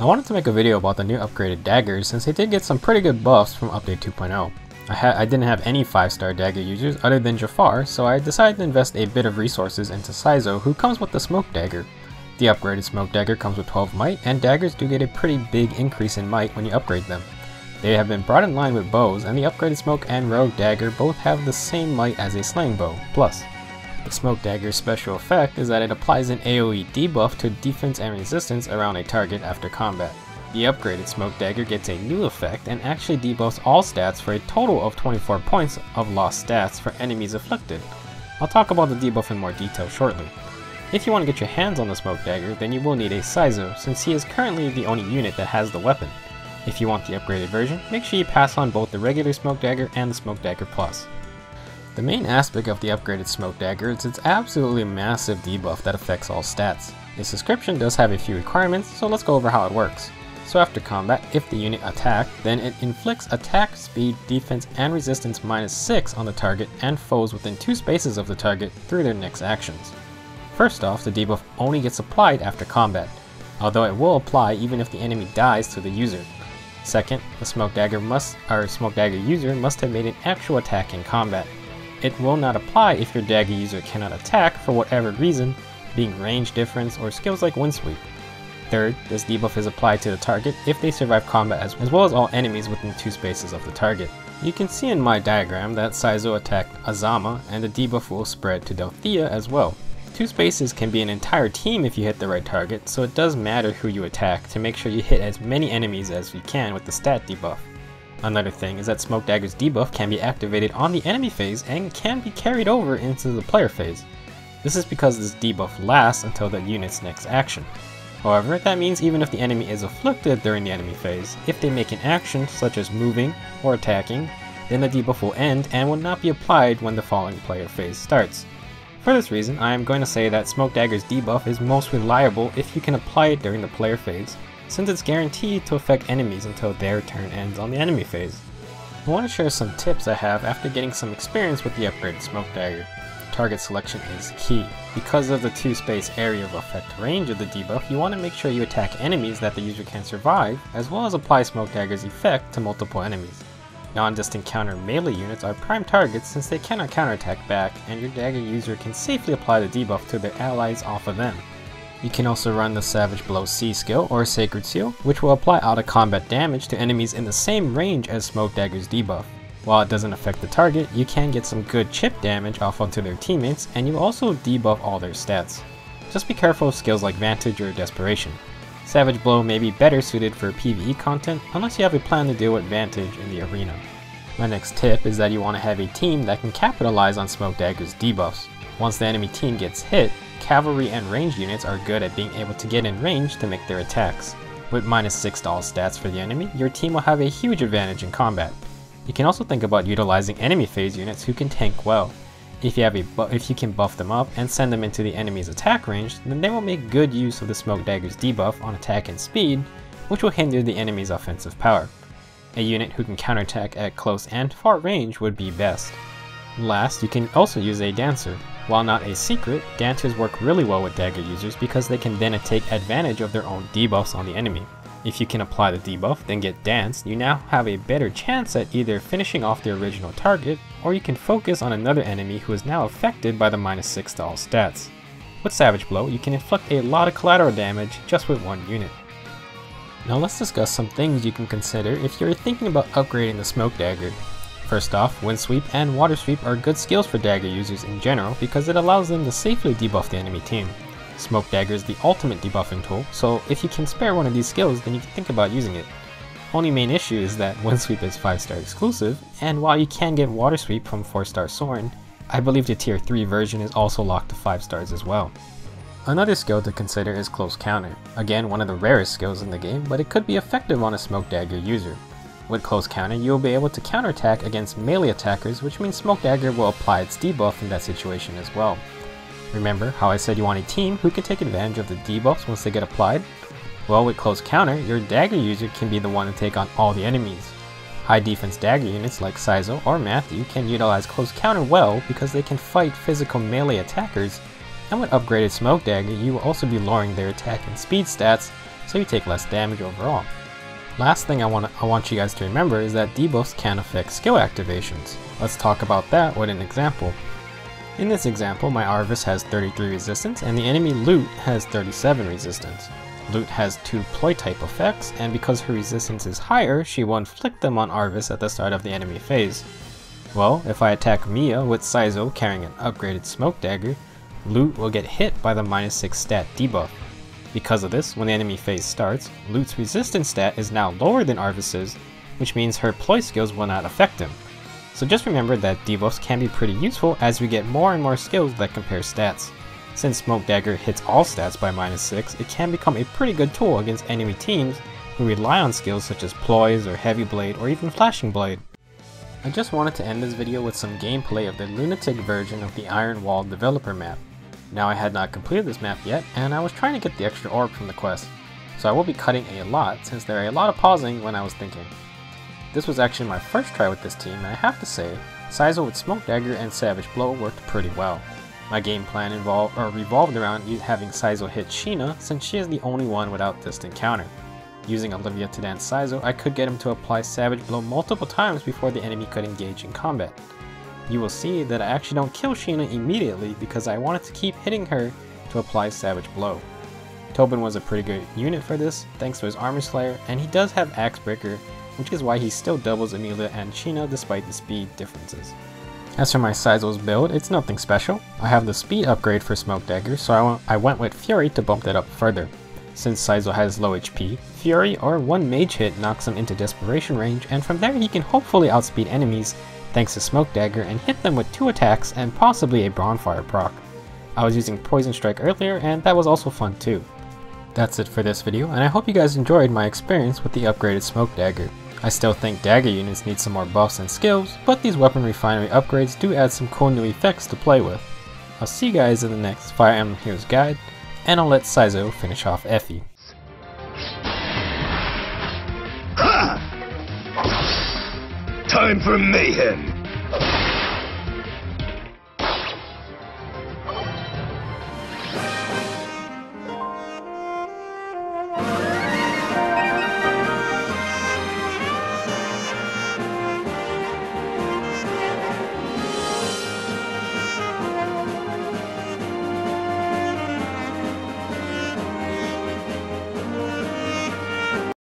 I wanted to make a video about the new upgraded daggers since they did get some pretty good buffs from update 2.0. I didn't have any 5-star dagger users other than Jafar, so I decided to invest a bit of resources into Saizo, who comes with the Smoke Dagger. The upgraded Smoke Dagger comes with 12 might, and daggers do get a pretty big increase in might when you upgrade them. They have been brought in line with bows, and the upgraded Smoke and Rogue Dagger both have the same might as a slaying bow, plus. The Smoke Dagger's special effect is that it applies an AoE debuff to defense and resistance around a target after combat. The upgraded Smoke Dagger gets a new effect and actually debuffs all stats for a total of 24 points of lost stats for enemies afflicted. I'll talk about the debuff in more detail shortly. If you want to get your hands on the Smoke Dagger, then you will need a Saizo, since he is currently the only unit that has the weapon. If you want the upgraded version, make sure you pass on both the regular Smoke Dagger and the Smoke Dagger Plus. The main aspect of the upgraded Smoke Dagger is its absolutely massive debuff that affects all stats. The subscription does have a few requirements, so let's go over how it works. So after combat, if the unit attack, then it inflicts attack, speed, defense, and resistance -6 on the target and foes within 2 spaces of the target through their next actions. First off, the debuff only gets applied after combat, although it will apply even if the enemy dies to the user. Second, the Smoke Dagger user must have made an actual attack in combat. It will not apply if your dagger user cannot attack for whatever reason, being range difference or skills like wind sweep. Third, this debuff is applied to the target if they survive combat as well as all enemies within 2 spaces of the target. You can see in my diagram that Saizo attacked Azama, and the debuff will spread to Delthea as well. 2 spaces can be an entire team if you hit the right target, so it does matter who you attack to make sure you hit as many enemies as you can with the stat debuff. Another thing is that Smoke Dagger's debuff can be activated on the enemy phase and can be carried over into the player phase. This is because this debuff lasts until the unit's next action. However, that means even if the enemy is afflicted during the enemy phase, if they make an action such as moving or attacking, then the debuff will end and will not be applied when the following player phase starts. For this reason, I am going to say that Smoke Dagger's debuff is most reliable if you can apply it during the player phase, since it's guaranteed to affect enemies until their turn ends on the enemy phase. I want to share some tips I have after getting some experience with the upgraded Smoke Dagger. Target selection is key. Because of the 2-space area of effect range of the debuff, you want to make sure you attack enemies that the user can survive, as well as apply Smoke Dagger's effect to multiple enemies. Non-distant counter melee units are prime targets since they cannot counterattack back, and your dagger user can safely apply the debuff to their allies off of them. You can also run the Savage Blow C skill or Sacred Seal, which will apply out of combat damage to enemies in the same range as Smoke Dagger's debuff. While it doesn't affect the target, you can get some good chip damage off onto their teammates, and you also debuff all their stats. Just be careful of skills like Vantage or Desperation. Savage Blow may be better suited for PvE content unless you have a plan to deal with Vantage in the arena. My next tip is that you want to have a team that can capitalize on Smoke Dagger's debuffs. Once the enemy team gets hit, cavalry and ranged units are good at being able to get in range to make their attacks. With -6 to all stats for the enemy, your team will have a huge advantage in combat. You can also think about utilizing enemy phase units who can tank well. If you can buff them up and send them into the enemy's attack range, then they will make good use of the Smoke Dagger's debuff on attack and speed, which will hinder the enemy's offensive power. A unit who can counterattack at close and far range would be best. Last, you can also use a Dancer. While not a secret, Dancers work really well with dagger users because they can then take advantage of their own debuffs on the enemy. If you can apply the debuff, then get danced, you now have a better chance at either finishing off the original target, or you can focus on another enemy who is now affected by the -6 to all stats. With Savage Blow, you can inflict a lot of collateral damage just with one unit. Now let's discuss some things you can consider if you're thinking about upgrading the Smoke Dagger. First off, Wind Sweep and Water Sweep are good skills for dagger users in general because it allows them to safely debuff the enemy team. Smoke Dagger is the ultimate debuffing tool, so if you can spare one of these skills, then you can think about using it. Only main issue is that Wind Sweep is 5-star exclusive, and while you can get Water Sweep from 4-star Soren, I believe the tier 3 version is also locked to 5 stars as well. Another skill to consider is Close Counter. Again, one of the rarest skills in the game, but it could be effective on a Smoke Dagger user. With Close Counter, you will be able to counterattack against melee attackers, which means Smoke Dagger will apply its debuff in that situation as well. Remember how I said you want a team who can take advantage of the debuffs once they get applied? Well, with Close Counter, your dagger user can be the one to take on all the enemies. High defense dagger units like Saizo or Matthew can utilize Close Counter well because they can fight physical melee attackers, and with upgraded Smoke Dagger, you will also be lowering their attack and speed stats so you take less damage overall. Last thing I want you guys to remember is that debuffs can affect skill activations. Let's talk about that with an example. In this example, my Arvis has 33 resistance and the enemy Lute has 37 resistance. Lute has 2 ploy type effects, and because her resistance is higher, she will inflict them on Arvis at the start of the enemy phase. Well, if I attack Mia with Saizo carrying an upgraded Smoke Dagger, Lute will get hit by the -6 stat debuff. Because of this, when the enemy phase starts, Lute's resistance stat is now lower than Arvis's, which means her ploy skills will not affect him. So just remember that debuffs can be pretty useful as we get more and more skills that compare stats. Since Smoke Dagger hits all stats by -6, it can become a pretty good tool against enemy teams who rely on skills such as Ploys or Heavy Blade or even Flashing Blade. I just wanted to end this video with some gameplay of the Lunatic version of the Iron Wall developer map. Now I had not completed this map yet, and I was trying to get the extra orb from the quest, so I will be cutting a lot since there are a lot of pausing when I was thinking. This was actually my first try with this team, and I have to say, Saizo with Smoke Dagger and Savage Blow worked pretty well. My game plan revolved around having Saizo hit Sheena since she is the only one without distant counter. Using Olivia to dance Saizo, I could get him to apply Savage Blow multiple times before the enemy could engage in combat. You will see that I actually don't kill Sheena immediately because I wanted to keep hitting her to apply Savage Blow. Tobin was a pretty good unit for this, thanks to his Armor Slayer, and he does have Axe Breaker, which is why he still doubles Amelia and Sheena despite the speed differences. As for my Saizo's build, it's nothing special. I have the speed upgrade for Smoke Dagger, so I went with Fury to bump that up further. Since Saizo has low HP, Fury or one mage hit knocks him into desperation range, and from there he can hopefully outspeed enemies thanks to Smoke Dagger and hit them with 2 attacks and possibly a Bonfire proc. I was using Poison Strike earlier and that was also fun too. That's it for this video, and I hope you guys enjoyed my experience with the upgraded Smoke Dagger. I still think dagger units need some more buffs and skills, but these Weapon Refinery upgrades do add some cool new effects to play with. I'll see you guys in the next Fire Emblem Heroes guide, and I'll let Saizo finish off Effie. Time for mayhem!